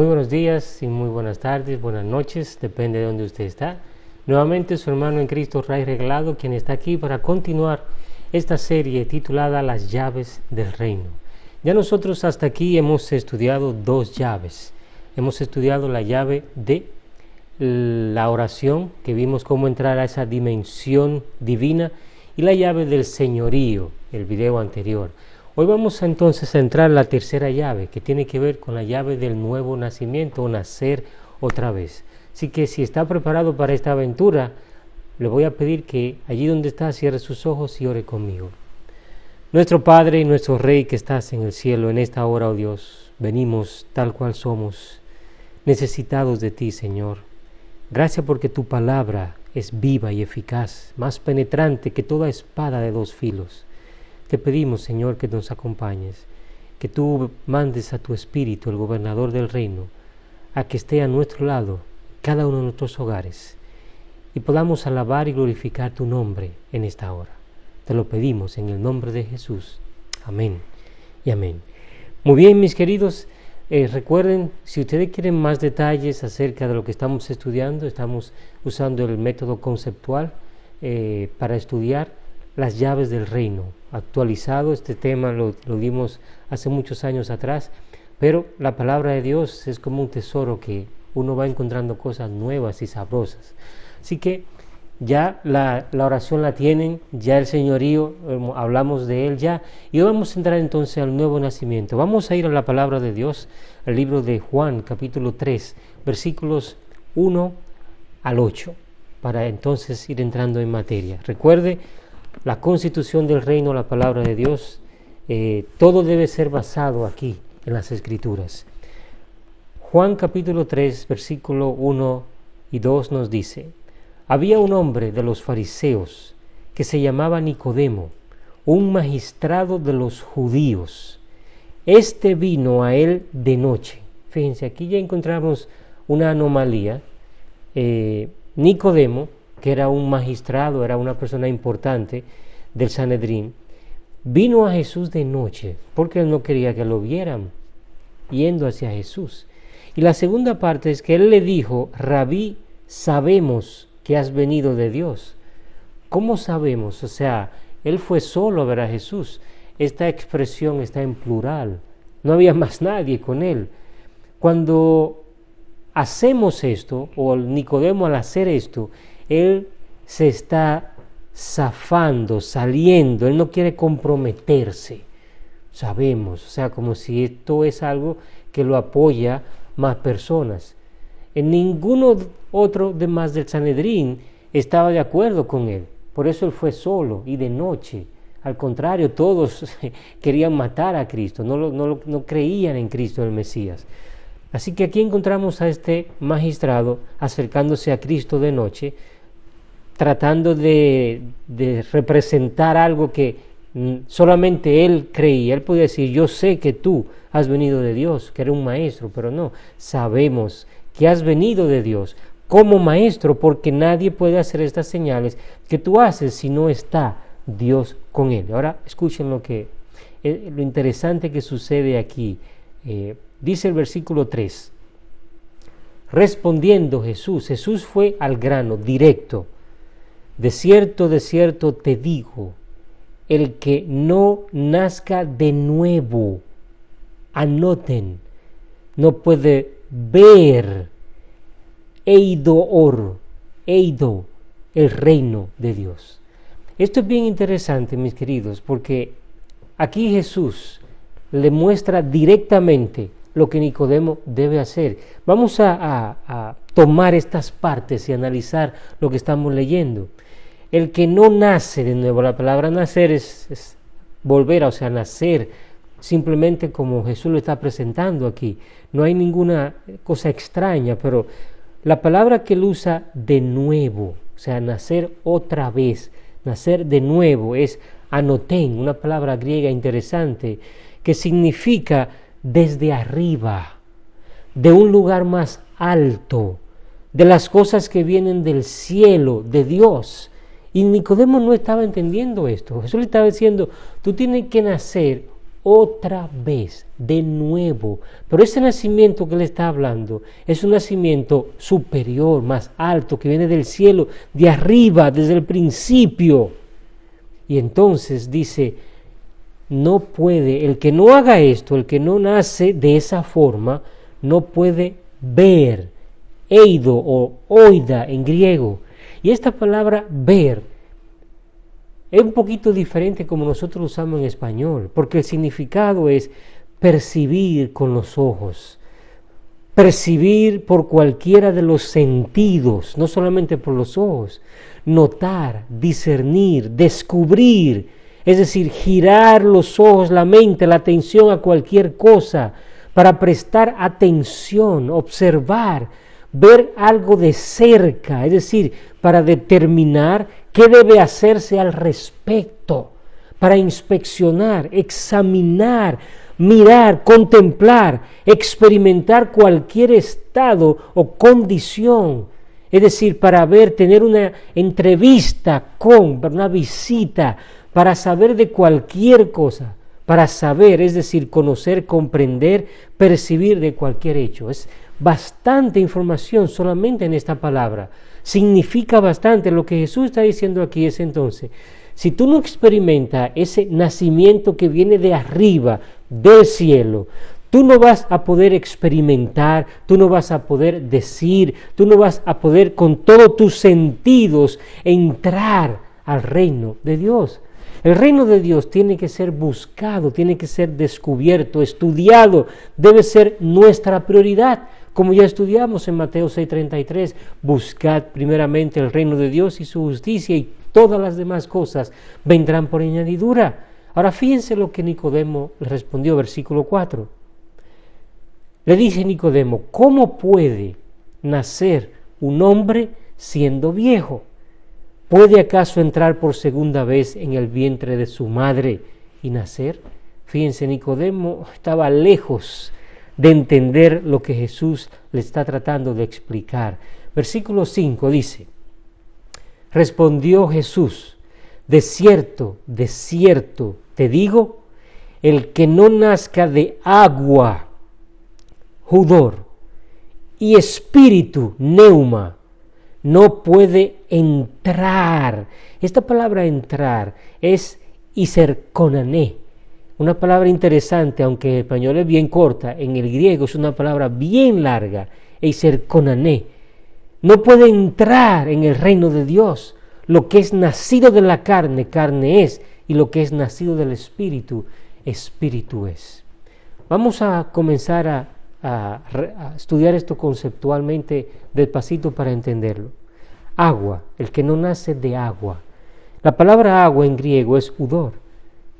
Muy buenos días y muy buenas tardes, buenas noches, depende de donde usted está. Nuevamente su hermano en Cristo, Ray Regalado, quien está aquí para continuar esta serie titulada Las llaves del reino. Ya nosotros hasta aquí hemos estudiado dos llaves. Hemos estudiado la llave de la oración, que vimos cómo entrar a esa dimensión divina, y la llave del señorío, el video anterior. Hoy vamos entonces a entrar a la tercera llave, que tiene que ver con la llave del nuevo nacimiento o nacer otra vez. Así que si está preparado para esta aventura, le voy a pedir que allí donde está cierre sus ojos y ore conmigo. Nuestro Padre y nuestro Rey que estás en el cielo, en esta hora, oh Dios, venimos tal cual somos, necesitados de ti, Señor. Gracias porque tu palabra es viva y eficaz, más penetrante que toda espada de dos filos. Te pedimos, Señor, que nos acompañes, que tú mandes a tu Espíritu, el gobernador del reino, a que esté a nuestro lado, cada uno de nuestros hogares, y podamos alabar y glorificar tu nombre en esta hora. Te lo pedimos en el nombre de Jesús. Amén y amén. Muy bien, mis queridos, recuerden, si ustedes quieren más detalles acerca de lo que estamos estudiando, estamos usando el método conceptual para estudiar las llaves del reino. Actualizado, este tema lo dimos hace muchos años atrás, pero la palabra de Dios es como un tesoro que uno va encontrando cosas nuevas y sabrosas. Así que ya la oración la tienen, ya el señorío, hablamos de él ya, y hoy vamos a entrar entonces al nuevo nacimiento. Vamos a ir a la palabra de Dios, al libro de Juan, capítulo 3, versículos 1 al 8, para entonces ir entrando en materia. Recuerde, la constitución del reino, la palabra de Dios, todo debe ser basado aquí, en las Escrituras. Juan capítulo 3, versículo 1 y 2 nos dice: había un hombre de los fariseos que se llamaba Nicodemo, un magistrado de los judíos. Este vino a él de noche. Fíjense, aquí ya encontramos una anomalía. Nicodemo, que era un magistrado, era una persona importante del Sanedrín, vino a Jesús de noche, porque él no quería que lo vieran yendo hacia Jesús. Y la segunda parte es que él le dijo: Rabí, sabemos que has venido de Dios. ¿Cómo sabemos? O sea, él fue solo a ver a Jesús. Esta expresión está en plural, no había más nadie con él. Cuando hacemos esto, o Nicodemo al hacer esto, él se está zafando, saliendo, él no quiere comprometerse. Sabemos, o sea, como si esto es algo que lo apoya más personas. En ninguno otro de más del Sanedrín estaba de acuerdo con él, por eso él fue solo y de noche. Al contrario, todos querían matar a Cristo, no creían en Cristo el Mesías. Así que aquí encontramos a este magistrado acercándose a Cristo de noche, tratando de representar algo que solamente él creía. Él podía decir: yo sé que tú has venido de Dios, que eres un maestro, pero no, sabemos que has venido de Dios como maestro, porque nadie puede hacer estas señales que tú haces si no está Dios con él. Ahora escuchen lo interesante que sucede aquí. Dice el versículo 3: respondiendo Jesús fue al grano, directo. De cierto te digo, el que no nazca de nuevo, anoten, no puede ver eido, el reino de Dios. Esto es bien interesante, mis queridos, porque aquí Jesús le muestra directamente lo que Nicodemo debe hacer. Vamos a tomar estas partes y analizar lo que estamos leyendo. El que no nace de nuevo, la palabra nacer es volver, o sea, nacer, simplemente como Jesús lo está presentando aquí. No hay ninguna cosa extraña, pero la palabra que él usa, de nuevo, o sea, nacer otra vez, nacer de nuevo, es anotén, una palabra griega interesante, que significa desde arriba, de un lugar más alto, de las cosas que vienen del cielo, de Dios. Y Nicodemo no estaba entendiendo esto. Jesús le estaba diciendo: tú tienes que nacer otra vez, de nuevo. Pero ese nacimiento que él está hablando es un nacimiento superior, más alto, que viene del cielo, de arriba, desde el principio. Y entonces dice, no puede, el que no haga esto, el que no nace de esa forma, no puede ver, eido o oida en griego. Y esta palabra ver es un poquito diferente como nosotros lo usamos en español, porque el significado es percibir con los ojos, percibir por cualquiera de los sentidos, no solamente por los ojos, notar, discernir, descubrir, es decir, girar los ojos, la mente, la atención a cualquier cosa, para prestar atención, observar, ver algo de cerca, es decir, para determinar qué debe hacerse al respecto, para inspeccionar, examinar, mirar, contemplar, experimentar cualquier estado o condición, es decir, para ver, tener una entrevista con, una visita, para saber de cualquier cosa, para saber, es decir, conocer, comprender, percibir de cualquier hecho. Es bastante información solamente en esta palabra. Significa bastante. Lo que Jesús está diciendo aquí es entonces, si tú no experimentas ese nacimiento que viene de arriba, del cielo, tú no vas a poder experimentar, tú no vas a poder decir, tú no vas a poder con todos tus sentidos entrar al reino de Dios. El reino de Dios tiene que ser buscado, tiene que ser descubierto, estudiado, debe ser nuestra prioridad. Como ya estudiamos en Mateo 6:33, buscad primeramente el reino de Dios y su justicia y todas las demás cosas vendrán por añadidura. Ahora fíjense lo que Nicodemo le respondió, versículo 4. Le dice Nicodemo, ¿cómo puede nacer un hombre siendo viejo? ¿Puede acaso entrar por segunda vez en el vientre de su madre y nacer? Fíjense, Nicodemo estaba lejos de entender lo que Jesús le está tratando de explicar. Versículo 5 dice, respondió Jesús, de cierto te digo, el que no nazca de agua, judor, y espíritu, neuma, no puede entrar. Esta palabra entrar es iserkonané, una palabra interesante, aunque en español es bien corta, en el griego es una palabra bien larga, iserkonané. No puede entrar en el reino de Dios. Lo que es nacido de la carne, carne es, y lo que es nacido del espíritu, espíritu es. Vamos a comenzar a estudiar esto conceptualmente despacito para entenderlo. Agua, el que no nace de agua. La palabra agua en griego es udor,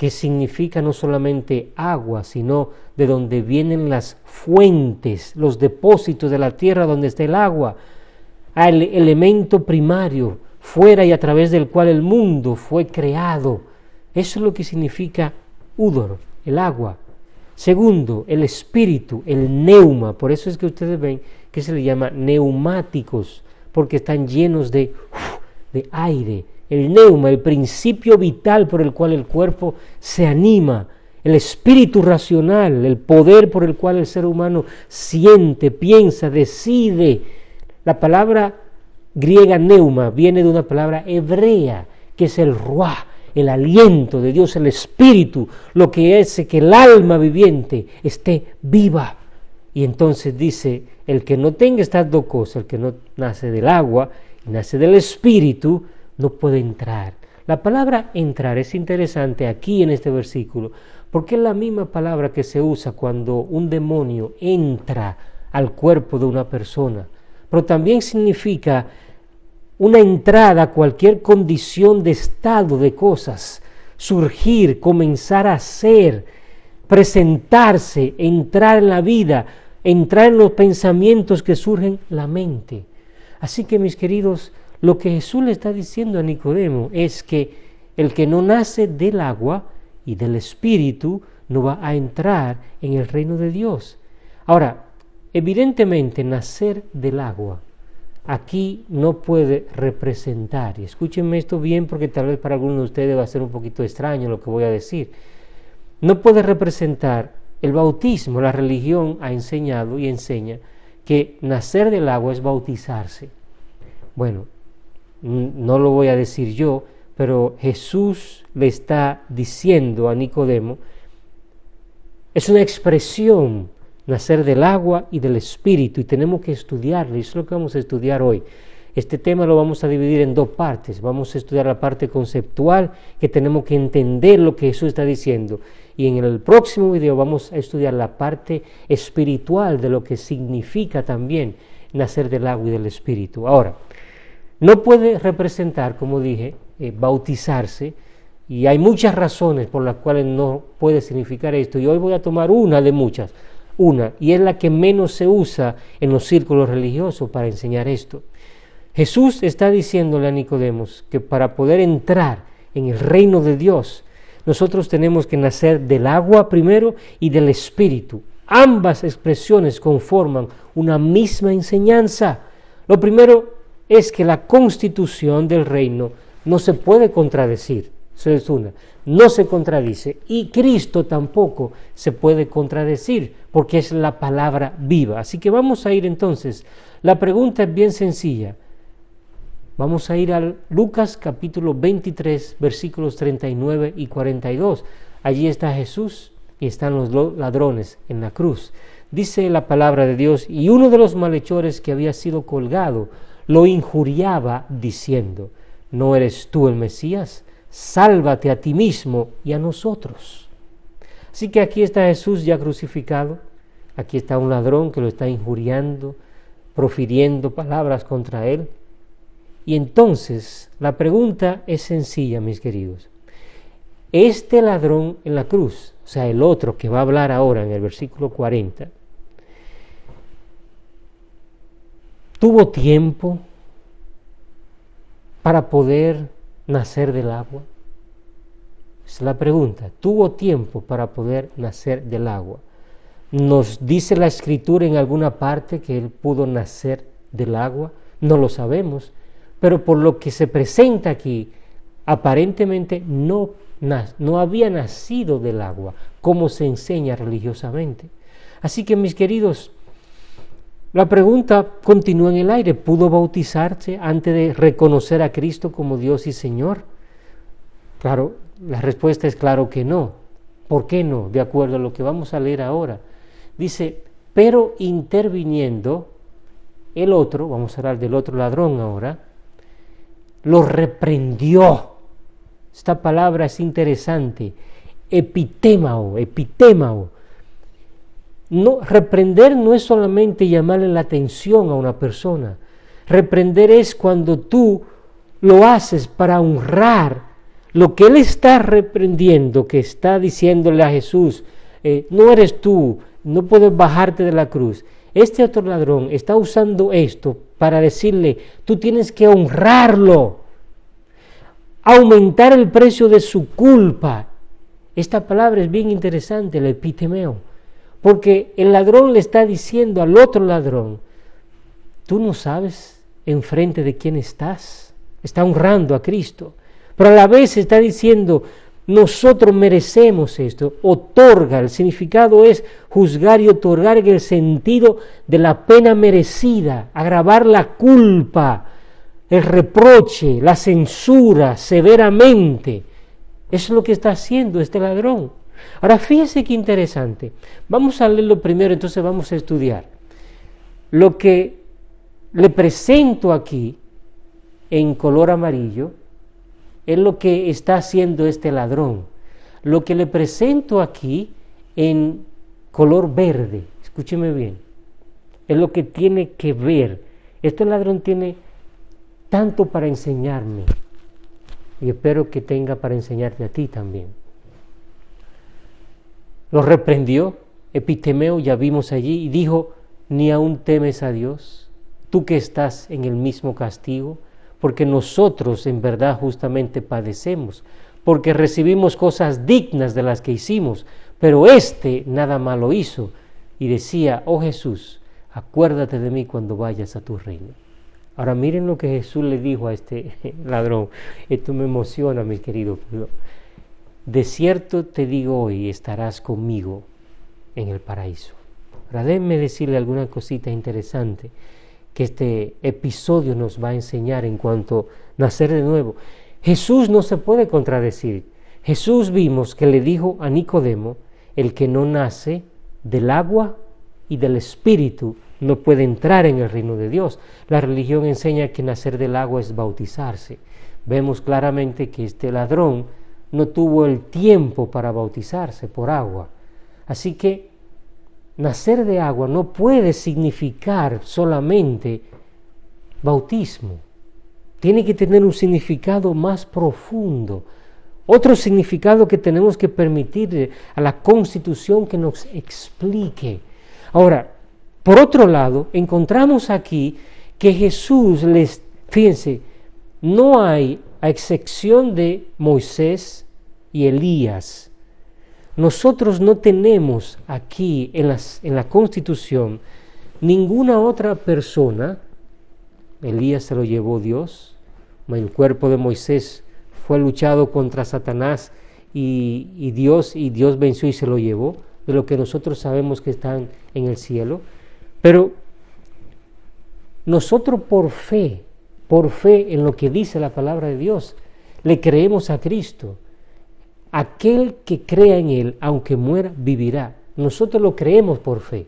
que significa no solamente agua, sino de donde vienen las fuentes, los depósitos de la tierra donde está el agua, al elemento primario, fuera y a través del cual el mundo fue creado. Eso es lo que significa udor, el agua. Segundo, el espíritu, el neuma, por eso es que ustedes ven que se le llama neumáticos, porque están llenos de aire. El neuma, el principio vital por el cual el cuerpo se anima, el espíritu racional, el poder por el cual el ser humano siente, piensa, decide. La palabra griega neuma viene de una palabra hebrea, que es el ruah, el aliento de Dios, el espíritu, lo que hace que el alma viviente esté viva. Y entonces dice, el que no tenga estas dos cosas, el que no nace del agua y nace del espíritu, no puede entrar. La palabra entrar es interesante aquí en este versículo, porque es la misma palabra que se usa cuando un demonio entra al cuerpo de una persona, pero también significa una entrada a cualquier condición de estado de cosas, surgir, comenzar a ser, presentarse, entrar en la vida, entrar en los pensamientos que surgen en la mente. Así que, mis queridos, lo que Jesús le está diciendo a Nicodemo es que el que no nace del agua y del espíritu no va a entrar en el reino de Dios. Ahora, evidentemente, nacer del agua aquí no puede representar, y escúchenme esto bien porque tal vez para algunos de ustedes va a ser un poquito extraño lo que voy a decir, no puede representar el bautismo. La religión ha enseñado y enseña que nacer del agua es bautizarse. Bueno, no lo voy a decir yo, pero Jesús le está diciendo a Nicodemo, es una expresión, nacer del agua y del Espíritu, y tenemos que estudiarlo, y eso es lo que vamos a estudiar hoy. Este tema lo vamos a dividir en dos partes. Vamos a estudiar la parte conceptual, que tenemos que entender lo que Jesús está diciendo, y en el próximo video vamos a estudiar la parte espiritual de lo que significa también nacer del agua y del Espíritu. Ahora, no puede representar, como dije, bautizarse, y hay muchas razones por las cuales no puede significar esto, y hoy voy a tomar una de muchas, y es la que menos se usa en los círculos religiosos para enseñar esto. Jesús está diciéndole a Nicodemos que para poder entrar en el reino de Dios, nosotros tenemos que nacer del agua primero y del Espíritu. Ambas expresiones conforman una misma enseñanza. Lo primero es que la constitución del reino no se puede contradecir, eso es una, no se contradice, y Cristo tampoco se puede contradecir, porque es la palabra viva. Así que vamos a ir entonces, la pregunta es bien sencilla, vamos a ir a Lucas capítulo 23, versículos 39 y 42, allí está Jesús y están los ladrones en la cruz. Dice la palabra de Dios, y uno de los malhechores que había sido colgado lo injuriaba diciendo, ¿no eres tú el Mesías? Sálvate a ti mismo y a nosotros. Así que aquí está Jesús ya crucificado, aquí está un ladrón que lo está injuriando, profiriendo palabras contra él. Y entonces la pregunta es sencilla, mis queridos. Este ladrón en la cruz, o sea, el otro que va a hablar ahora en el versículo 40, ¿tuvo tiempo para poder nacer del agua? Es la pregunta. ¿Tuvo tiempo para poder nacer del agua? ¿Nos dice la Escritura en alguna parte que él pudo nacer del agua? No lo sabemos, pero por lo que se presenta aquí, aparentemente no había nacido del agua, como se enseña religiosamente. Así que, mis queridos, la pregunta continúa en el aire. ¿Pudo bautizarse antes de reconocer a Cristo como Dios y Señor? Claro, la respuesta es claro que no. ¿Por qué no? De acuerdo a lo que vamos a leer ahora. Dice, pero interviniendo el otro, vamos a hablar del otro ladrón ahora, lo reprendió. Esta palabra es interesante, epitémao. No, reprender no es solamente llamarle la atención a una persona. Reprender es cuando tú lo haces para honrar lo que él está reprendiendo, que está diciéndole a Jesús, no eres tú, no puedes bajarte de la cruz. Este otro ladrón está usando esto para decirle, tú tienes que honrarlo, aumentar el precio de su culpa. Esta palabra es bien interesante, el epitemeo, porque el ladrón le está diciendo al otro ladrón, tú no sabes enfrente de quién estás, está honrando a Cristo, pero a la vez está diciendo, nosotros merecemos esto, otorga, el significado es juzgar y otorgar en el sentido de la pena merecida, agravar la culpa, el reproche, la censura severamente. Eso es lo que está haciendo este ladrón. Ahora fíjese qué interesante, vamos a leerlo primero, entonces vamos a estudiar. Lo que le presento aquí en color amarillo es lo que está haciendo este ladrón. Lo que le presento aquí en color verde, escúcheme bien, es lo que tiene que ver. Este ladrón tiene tanto para enseñarme y espero que tenga para enseñarte a ti también. Lo reprendió, epitemeo, ya vimos allí, y dijo, ni aún temes a Dios, tú que estás en el mismo castigo, porque nosotros en verdad justamente padecemos, porque recibimos cosas dignas de las que hicimos, pero este nada malo hizo, y decía, oh Jesús, acuérdate de mí cuando vayas a tu reino. Ahora miren lo que Jesús le dijo a este ladrón, esto me emociona, mis queridos. de cierto te digo hoy, estarás conmigo en el paraíso. Ahora déjenme decirle alguna cosita interesante que este episodio nos va a enseñar en cuanto a nacer de nuevo. Jesús no se puede contradecir. Jesús vimos que le dijo a Nicodemo, el que no nace del agua y del Espíritu no puede entrar en el reino de Dios. La religión enseña que nacer del agua es bautizarse. Vemos claramente que este ladrón no tuvo el tiempo para bautizarse por agua. Así que nacer de agua no puede significar solamente bautismo. Tiene que tener un significado más profundo. Otro significado que tenemos que permitirle a la Constitución que nos explique. Ahora, por otro lado, encontramos aquí que Jesús fíjense, no hay, a excepción de Moisés y Elías, nosotros no tenemos aquí en la Constitución ninguna otra persona. Elías se lo llevó Dios, el cuerpo de Moisés fue luchado contra Satanás y Dios venció y se lo llevó, de lo que nosotros sabemos que están en el cielo. Pero nosotros por fe en lo que dice la palabra de Dios, le creemos a Cristo. Aquel que crea en Él, aunque muera, vivirá. Nosotros lo creemos por fe.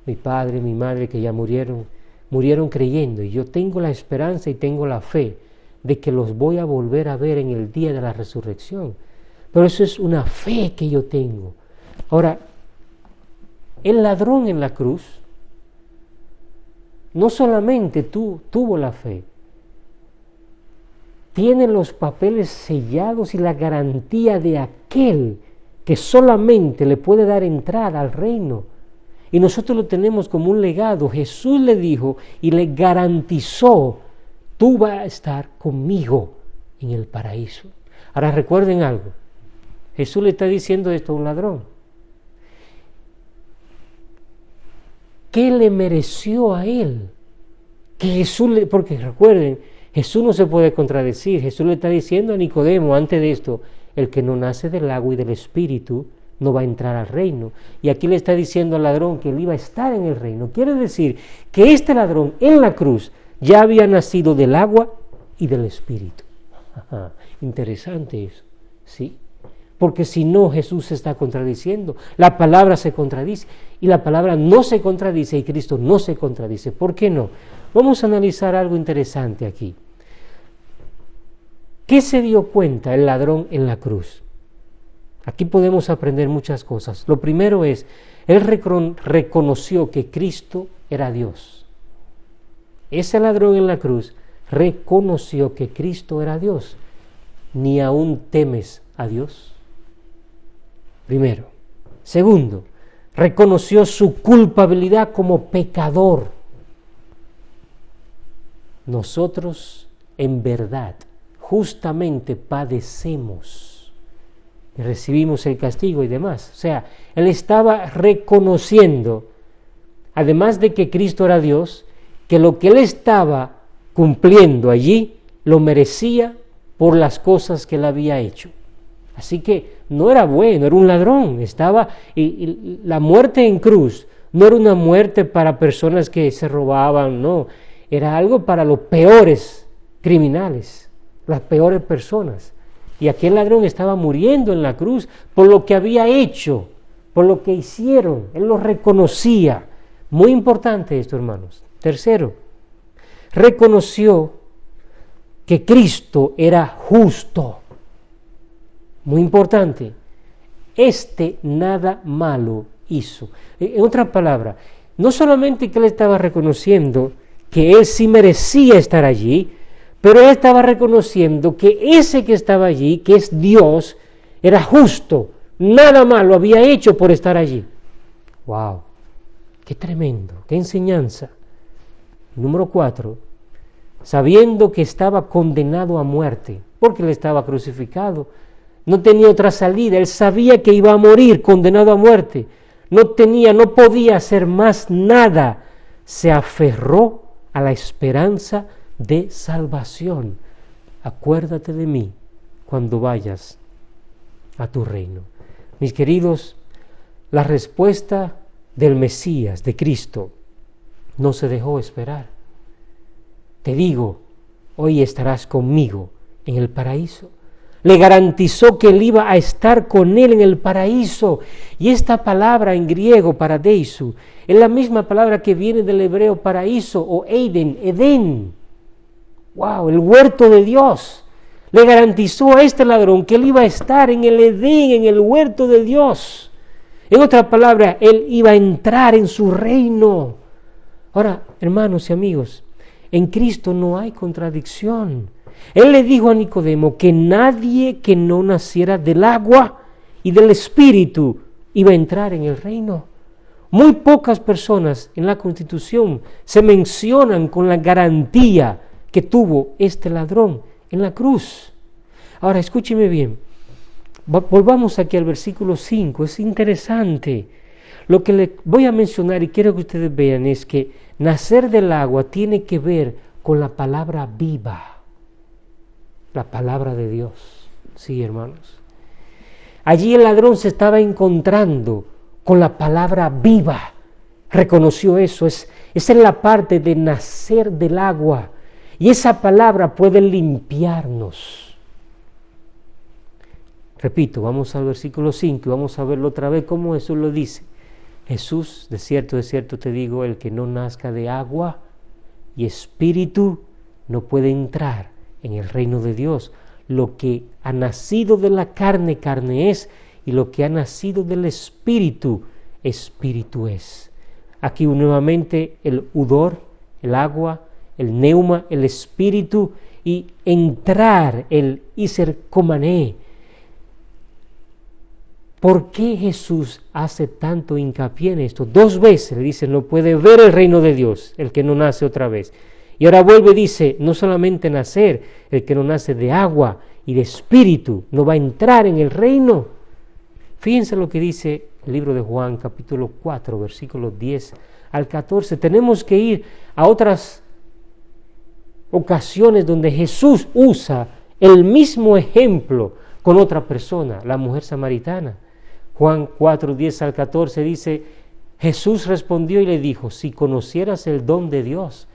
Mi padre, mi madre que ya murieron creyendo, y yo tengo la esperanza y tengo la fe de que los voy a volver a ver en el día de la resurrección. Pero eso es una fe que yo tengo. Ahora, el ladrón en la cruz no solamente tuvo la fe, tiene los papeles sellados y la garantía de aquel que solamente le puede dar entrada al reino. Y nosotros lo tenemos como un legado. Jesús le dijo y le garantizó, tú vas a estar conmigo en el paraíso. Ahora recuerden algo, Jesús le está diciendo esto a un ladrón. ¿Qué le mereció a él? Porque recuerden, Jesús no se puede contradecir. Jesús le está diciendo a Nicodemo antes de esto, el que no nace del agua y del Espíritu no va a entrar al reino. Y aquí le está diciendo al ladrón que él iba a estar en el reino. Quiere decir que este ladrón en la cruz ya había nacido del agua y del Espíritu. Interesante eso, ¿sí? Porque si no, Jesús se está contradiciendo. La palabra se contradice y la palabra no se contradice y Cristo no se contradice. ¿Por qué no? Vamos a analizar algo interesante aquí. ¿Qué se dio cuenta el ladrón en la cruz? Aquí podemos aprender muchas cosas. Lo primero es, él reconoció que Cristo era Dios. Ese ladrón en la cruz reconoció que Cristo era Dios. ¿Ni aún temes a Dios? Primero. Segundo, reconoció su culpabilidad como pecador. Nosotros, en verdad, justamente padecemos y recibimos el castigo y demás. O sea, él estaba reconociendo, además de que Cristo era Dios, que lo que él estaba cumpliendo allí lo merecía por las cosas que él había hecho. Así que no era bueno, era un ladrón. Y la muerte en cruz no era una muerte para personas que se robaban, no. Era algo para los peores criminales, las peores personas. Y aquel ladrón estaba muriendo en la cruz por lo que había hecho, por lo que hicieron. Él lo reconocía. Muy importante esto, hermanos. Tercero, reconoció que Cristo era justo. Muy importante. Nada malo hizo. En otra palabra, no solamente que él estaba reconociendo que él sí merecía estar allí, pero él estaba reconociendo que ese que estaba allí, que es Dios, era justo. Nada malo había hecho por estar allí. ¡Wow! ¡Qué tremendo! ¡Qué enseñanza! Número 4. Sabiendo que estaba condenado a muerte, porque él estaba crucificado. No tenía otra salida. Él sabía que iba a morir condenado a muerte. No podía hacer más nada. Se aferró a la esperanza de salvación. Acuérdate de mí cuando vayas a tu reino. Mis queridos, la respuesta del Mesías, de Cristo, no se dejó esperar. Te digo, hoy estarás conmigo en el paraíso. Le garantizó que él iba a estar con él en el paraíso. Y esta palabra en griego, paradeisu, es la misma palabra que viene del hebreo paraíso o Eden, Edén. ¡Wow! El huerto de Dios. Le garantizó a este ladrón que él iba a estar en el Edén, en el huerto de Dios. En otra palabra, él iba a entrar en su reino. Ahora, hermanos y amigos, en Cristo no hay contradicción. Él le dijo a Nicodemo que nadie que no naciera del agua y del Espíritu iba a entrar en el reino. Muy pocas personas en la Constitución se mencionan con la garantía que tuvo este ladrón en la cruz. Ahora, escúcheme bien. Volvamos aquí al versículo 5. Es interesante. Lo que le voy a mencionar y quiero que ustedes vean es que nacer del agua tiene que ver con la palabra viva. La palabra de Dios. Sí, hermanos. Allí el ladrón se estaba encontrando con la palabra viva. Reconoció eso. Esa es la parte de nacer del agua. Y esa palabra puede limpiarnos. Repito, vamos al versículo 5 y vamos a verlo otra vez como Jesús lo dice. Jesús, de cierto te digo, el que no nazca de agua y espíritu no puede entrar en el reino de Dios. Lo que ha nacido de la carne, carne es, y lo que ha nacido del espíritu, espíritu es. Aquí nuevamente el udor, el agua, el neuma, el espíritu, y entrar, el isercomané. ¿Por qué Jesús hace tanto hincapié en esto? 2 veces le dice, no puede ver el reino de Dios, el que no nace otra vez. Y ahora vuelve y dice, no solamente nacer, el que no nace de agua y de espíritu, no va a entrar en el reino. Fíjense lo que dice el libro de Juan, capítulo 4, versículos 10 al 14. Tenemos que ir a otras ocasiones donde Jesús usa el mismo ejemplo con otra persona, la mujer samaritana. Juan 4, 10 al 14 dice, Jesús respondió y le dijo, si conocieras el don de Dios,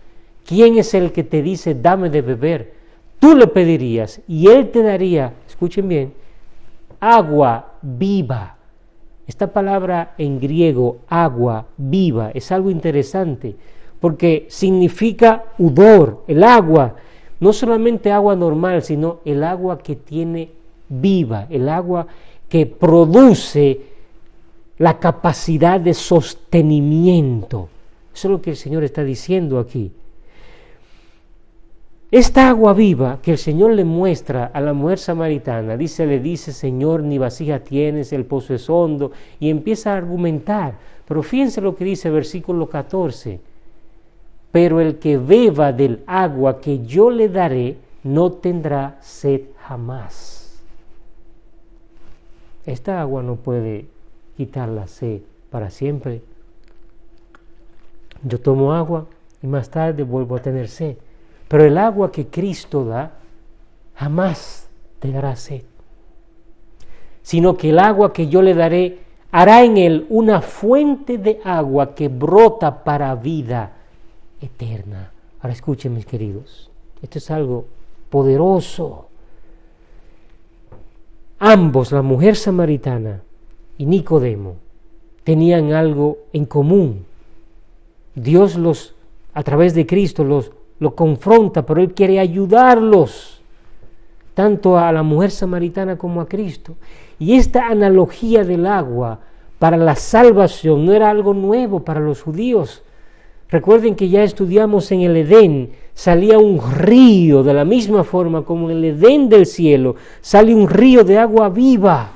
¿quién es el que te dice, dame de beber? Tú le pedirías y él te daría, escuchen bien, agua viva. Esta palabra en griego, agua viva, es algo interesante, porque significa udor, el agua, no solamente agua normal, sino el agua que tiene viva, el agua que produce la capacidad de sostenimiento. Eso es lo que el Señor está diciendo aquí. Esta agua viva que el Señor le muestra a la mujer samaritana, le dice, Señor, ni vasija tienes, el pozo es hondo, y empieza a argumentar. Pero fíjense lo que dice el versículo 14. Pero el que beba del agua que yo le daré, no tendrá sed jamás. Esta agua no puede quitar la sed para siempre. Yo tomo agua y más tarde vuelvo a tener sed. Pero el agua que Cristo da jamás te dará sed. Sino que el agua que yo le daré hará en él una fuente de agua que brota para vida eterna. Ahora escuchen, mis queridos, esto es algo poderoso. Ambos, la mujer samaritana y Nicodemo, tenían algo en común. Dios a través de Cristo lo confronta, pero Él quiere ayudarlos, tanto a la mujer samaritana como a Cristo. Y esta analogía del agua para la salvación no era algo nuevo para los judíos. Recuerden que ya estudiamos en el Edén, salía un río, de la misma forma como en el Edén del cielo, sale un río de agua viva.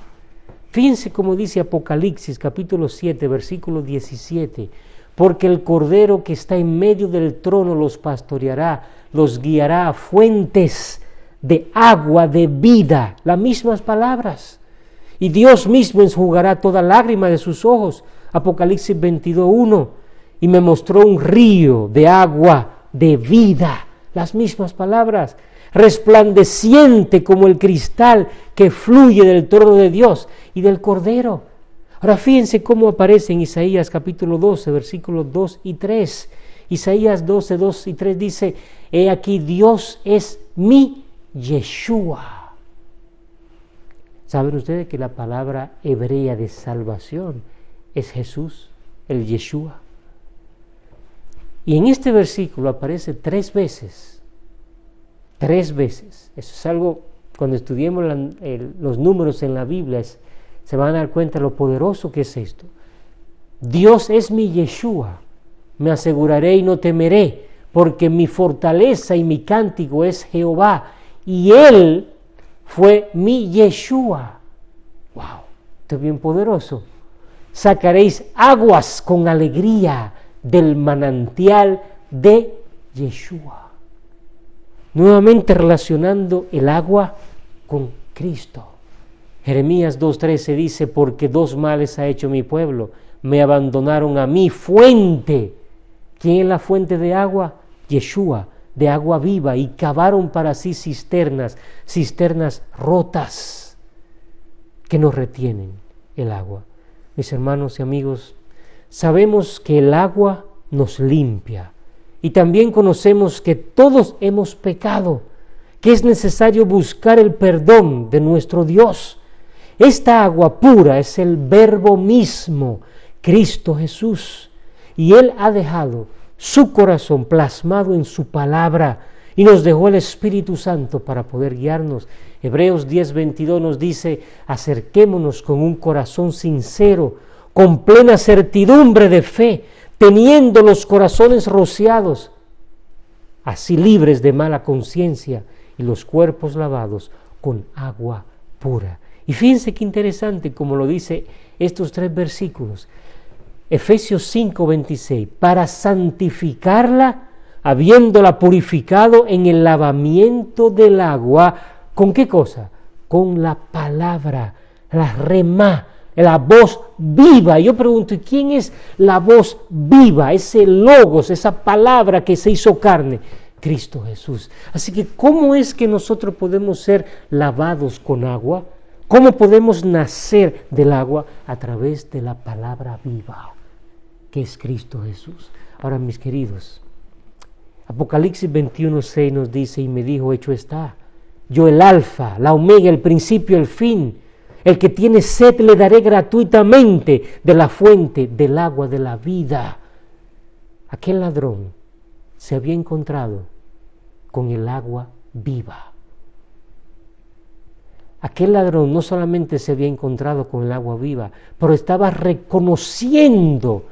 Fíjense cómo dice Apocalipsis, capítulo 7, versículo 17, porque el Cordero que está en medio del trono los pastoreará, los guiará a fuentes de agua de vida, las mismas palabras. Y Dios mismo enjugará toda lágrima de sus ojos, Apocalipsis 22:1, y me mostró un río de agua de vida, las mismas palabras. resplandeciente como el cristal que fluye del trono de Dios y del Cordero. Ahora fíjense cómo aparece en Isaías capítulo 12, versículos 2 y 3. Isaías 12, 2 y 3 dice: he aquí Dios es mi Yeshua. ¿Saben ustedes que la palabra hebrea de salvación es Jesús, el Yeshua? Y en este versículo aparece 3 veces. 3 veces. Eso es algo, cuando estudiemos los números en la Biblia, se van a dar cuenta lo poderoso que es esto. Dios es mi Yeshua, me aseguraré y no temeré, porque mi fortaleza y mi cántico es Jehová, y Él fue mi Yeshua. ¡Wow! Esto es bien poderoso. Sacaréis aguas con alegría del manantial de Yeshua. Nuevamente relacionando el agua con Cristo. Jeremías 2:13 dice: porque 2 males ha hecho mi pueblo, me abandonaron a mi fuente. ¿Quién es la fuente de agua? Yeshua, de agua viva, y cavaron para sí cisternas rotas que no retienen el agua. Mis hermanos y amigos, sabemos que el agua nos limpia y también conocemos que todos hemos pecado, que es necesario buscar el perdón de nuestro Dios. Esta agua pura es el Verbo mismo, Cristo Jesús, y Él ha dejado su corazón plasmado en su palabra y nos dejó el Espíritu Santo para poder guiarnos. Hebreos 10:22 nos dice: acerquémonos con un corazón sincero, con plena certidumbre de fe, teniendo los corazones rociados, así libres de mala conciencia, y los cuerpos lavados con agua pura. Y fíjense qué interesante como lo dice estos 3 versículos. Efesios 5:26, para santificarla, habiéndola purificado en el lavamiento del agua. ¿Con qué cosa? Con la palabra, la remá, la voz viva. Yo pregunto, ¿y quién es la voz viva? Ese logos, esa palabra que se hizo carne. Cristo Jesús. Así que, ¿cómo es que nosotros podemos ser lavados con agua? ¿Cómo podemos nacer del agua? A través de la palabra viva, que es Cristo Jesús. Ahora, mis queridos, Apocalipsis 21:6 nos dice: y me dijo, hecho está, yo el alfa, la omega, el principio, el fin. El que tiene sed le daré gratuitamente de la fuente del agua de la vida. Aquel ladrón se había encontrado con el agua viva. Aquel ladrón no solamente se había encontrado con el agua viva, pero estaba reconociendo.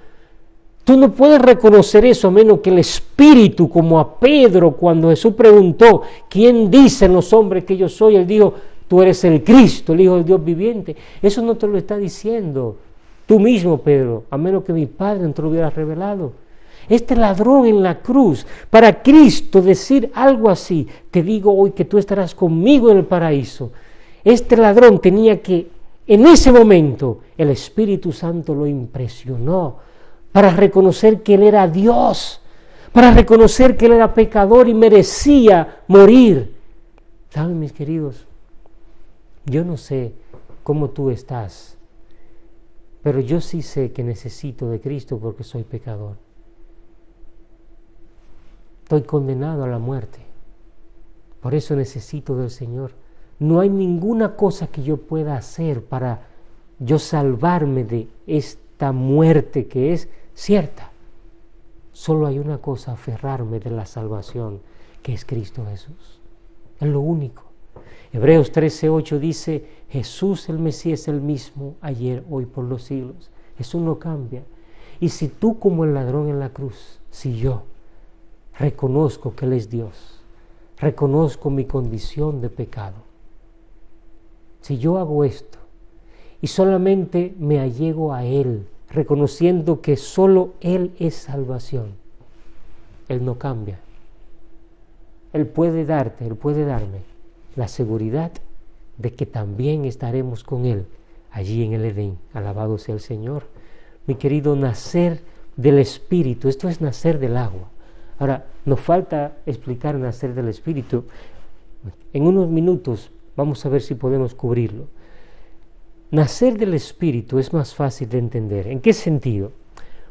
Tú no puedes reconocer eso a menos que el Espíritu, como a Pedro cuando Jesús preguntó: ¿quién dicen los hombres que yo soy? Él dijo: tú eres el Cristo, el Hijo del Dios viviente. Eso no te lo está diciendo tú mismo, Pedro, a menos que mi Padre no te lo hubiera revelado. Este ladrón en la cruz, para Cristo decir algo así: te digo hoy que tú estarás conmigo en el paraíso. Este ladrón tenía que, en ese momento, el Espíritu Santo lo impresionó para reconocer que Él era Dios, para reconocer que Él era pecador y merecía morir. ¿Saben, mis queridos? Yo no sé cómo tú estás, pero yo sí sé que necesito de Cristo porque soy pecador. Estoy condenado a la muerte, por eso necesito del Señor. No hay ninguna cosa que yo pueda hacer para yo salvarme de esta muerte que es cierta. Solo hay una cosa: aferrarme de la salvación, que es Cristo Jesús. Es lo único. Hebreos 13:8 dice: Jesús el Mesías es el mismo ayer, hoy, por los siglos. Jesús no cambia. Y si tú, como el ladrón en la cruz, si yo reconozco que Él es Dios, reconozco mi condición de pecado, si yo hago esto y solamente me allego a Él, reconociendo que solo Él es salvación, Él no cambia. Él puede darte, Él puede darme la seguridad de que también estaremos con Él allí en el Edén. Alabado sea el Señor. Mi querido, nacer del Espíritu, esto es nacer del agua. Ahora, nos falta explicar nacer del Espíritu. En unos minutos vamos a ver si podemos cubrirlo. Nacer del Espíritu es más fácil de entender. ¿En qué sentido?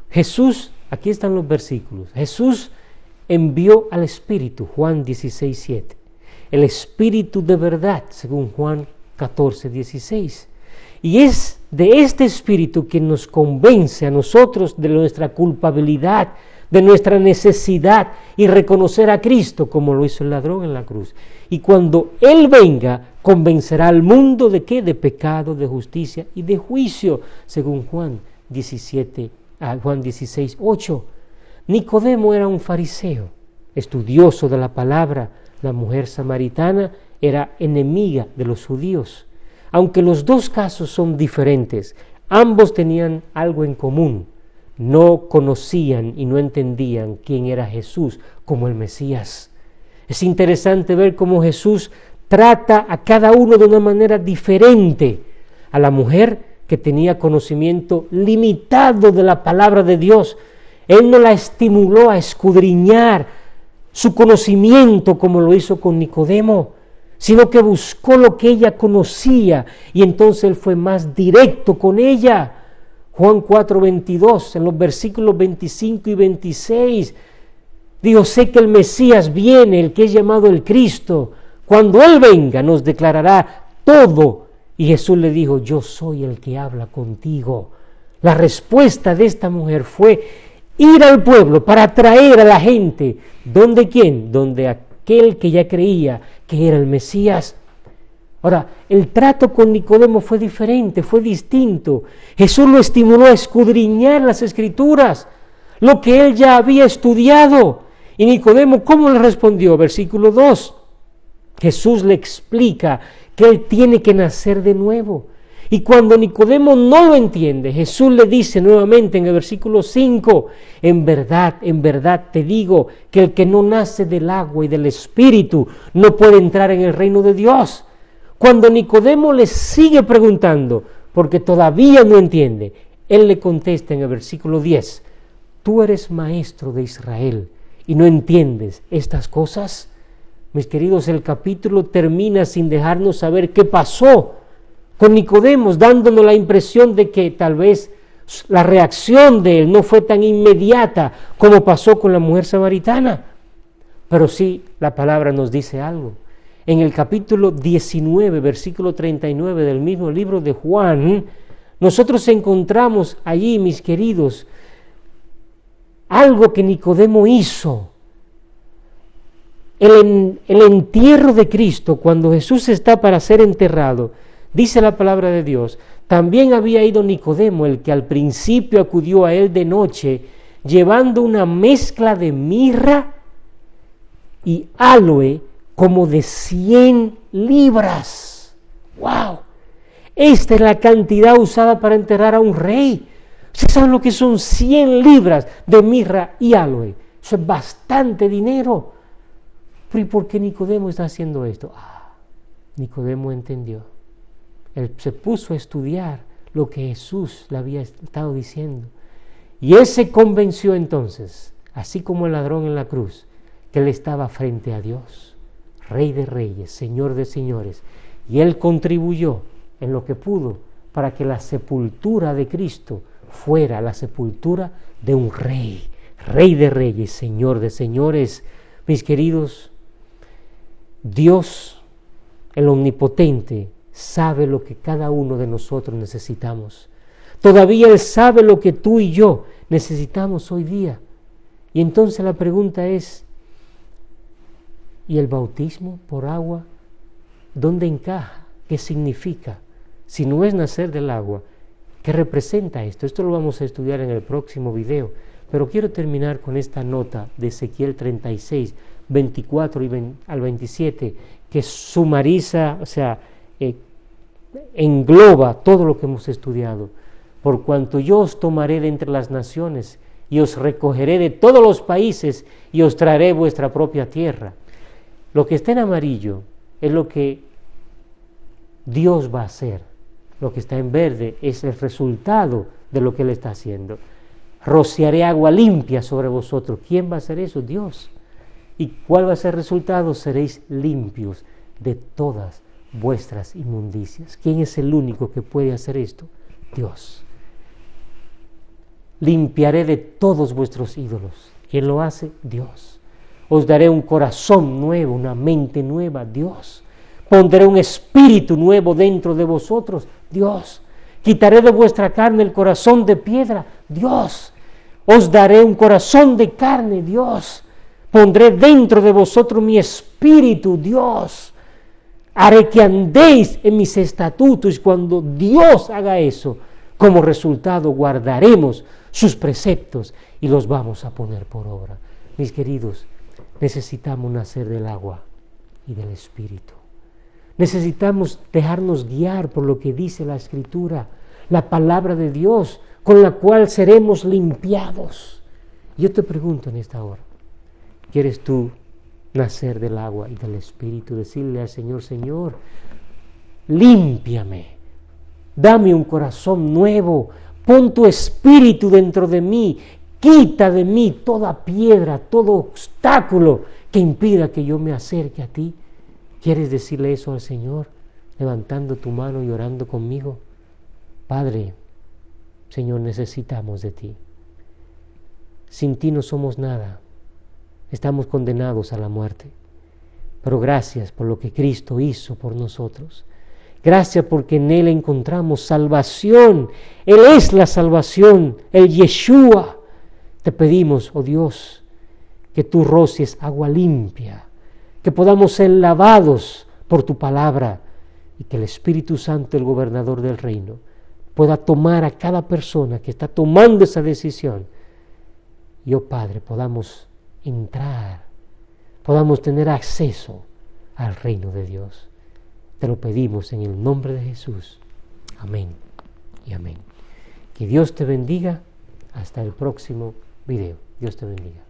Jesús, aquí están los versículos, Jesús envió al Espíritu, Juan 16:7. El Espíritu de verdad, según Juan 14:16. Y es de este Espíritu que nos convence a nosotros de nuestra culpabilidad, de nuestra necesidad y reconocer a Cristo como lo hizo el ladrón en la cruz. Y cuando Él venga, convencerá al mundo ¿de qué? De pecado, de justicia y de juicio, según Juan 16:8. Nicodemo era un fariseo, estudioso de la palabra. La mujer samaritana era enemiga de los judíos. Aunque los dos casos son diferentes, ambos tenían algo en común. No conocían y no entendían quién era Jesús como el Mesías. Es interesante ver cómo Jesús trata a cada uno de una manera diferente. A la mujer, que tenía conocimiento limitado de la palabra de Dios, Él no la estimuló a escudriñar su conocimiento como lo hizo con Nicodemo, sino que buscó lo que ella conocía y entonces Él fue más directo con ella. Juan 4:22, en los versículos 25 y 26, dijo: sé que el Mesías viene, el que es llamado el Cristo. Cuando Él venga nos declarará todo. Y Jesús le dijo: yo soy el que habla contigo. La respuesta de esta mujer fue ir al pueblo para atraer a la gente. ¿Dónde quién? Donde aquel que ya creía que era el Mesías. Ahora, el trato con Nicodemo fue diferente, fue distinto. Jesús lo estimuló a escudriñar las Escrituras, lo que él ya había estudiado. Y Nicodemo, ¿cómo le respondió? Versículo 2. Jesús le explica que él tiene que nacer de nuevo. Y cuando Nicodemo no lo entiende, Jesús le dice nuevamente en el versículo 5, en verdad te digo que el que no nace del agua y del Espíritu no puede entrar en el reino de Dios. Cuando Nicodemo le sigue preguntando, porque todavía no entiende, él le contesta en el versículo 10, ¿tú eres maestro de Israel y no entiendes estas cosas? Mis queridos, el capítulo termina sin dejarnos saber qué pasó con Nicodemo, dándonos la impresión de que tal vez la reacción de él no fue tan inmediata como pasó con la mujer samaritana. Pero sí, la palabra nos dice algo. En el capítulo 19, versículo 39 del mismo libro de Juan, nosotros encontramos allí, mis queridos, algo que Nicodemo hizo. El entierro de Cristo, cuando Jesús está para ser enterrado, dice la palabra de Dios, también había ido Nicodemo, el que al principio acudió a él de noche, llevando una mezcla de mirra y áloe como de 100 libras. ¡Wow! Esta es la cantidad usada para enterrar a un rey. ¿Ustedes saben lo que son 100 libras de mirra y áloe? Eso es bastante dinero. ¿Pero y por qué Nicodemo está haciendo esto? Nicodemo entendió. Él se puso a estudiar lo que Jesús le había estado diciendo. Y él se convenció entonces, así como el ladrón en la cruz, que él estaba frente a Dios, Rey de reyes, Señor de señores. Y él contribuyó en lo que pudo para que la sepultura de Cristo fuera la sepultura de un rey, Rey de reyes, Señor de señores. Mis queridos, Dios, el Omnipotente, sabe lo que cada uno de nosotros necesitamos. Todavía Él sabe lo que tú y yo necesitamos hoy día. Y entonces la pregunta es, ¿y el bautismo por agua? ¿Dónde encaja? ¿Qué significa? Si no es nacer del agua, ¿qué representa esto? Esto lo vamos a estudiar en el próximo video. Pero quiero terminar con esta nota de Ezequiel 36, 24 al 27, que sumariza, engloba todo lo que hemos estudiado. Por cuanto yo os tomaré de entre las naciones y os recogeré de todos los países y os traeré vuestra propia tierra. Lo que está en amarillo es lo que Dios va a hacer. Lo que está en verde es el resultado de lo que Él está haciendo. Rociaré agua limpia sobre vosotros. ¿Quién va a hacer eso? Dios. ¿Y cuál va a ser el resultado? Seréis limpios de todas vuestras inmundicias. ¿Quién es el único que puede hacer esto? Dios. Limpiaré de todos vuestros ídolos. ¿Quién lo hace? Dios. Os daré un corazón nuevo, una mente nueva, Dios. Pondré un espíritu nuevo dentro de vosotros, Dios. Quitaré de vuestra carne el corazón de piedra, Dios. Os daré un corazón de carne, Dios. Pondré dentro de vosotros mi espíritu, Dios. Haré que andéis en mis estatutos. Y cuando Dios haga eso, como resultado guardaremos sus preceptos y los vamos a poner por obra. Mis queridos, necesitamos nacer del agua y del espíritu. Necesitamos dejarnos guiar por lo que dice la Escritura, la palabra de Dios, con la cual seremos limpiados. Yo te pregunto en esta hora, ¿quieres tú nacer del agua y del espíritu? Decirle al Señor, Señor, límpiame, dame un corazón nuevo, pon tu espíritu dentro de mí, quita de mí toda piedra, todo obstáculo que impida que yo me acerque a ti. ¿Quieres decirle eso al Señor, levantando tu mano y orando conmigo? Padre, Señor, necesitamos de ti. Sin ti no somos nada. Estamos condenados a la muerte. Pero gracias por lo que Cristo hizo por nosotros. Gracias porque en Él encontramos salvación. Él es la salvación, el Yeshua. Te pedimos, oh Dios, que tú rocies agua limpia, que podamos ser lavados por tu palabra y que el Espíritu Santo, el gobernador del reino, pueda tomar a cada persona que está tomando esa decisión. Y, oh Padre, podamos entrar, podamos tener acceso al reino de Dios. Te lo pedimos en el nombre de Jesús. Amén y amén. Que Dios te bendiga. Hasta el próximo video. Dios te bendiga.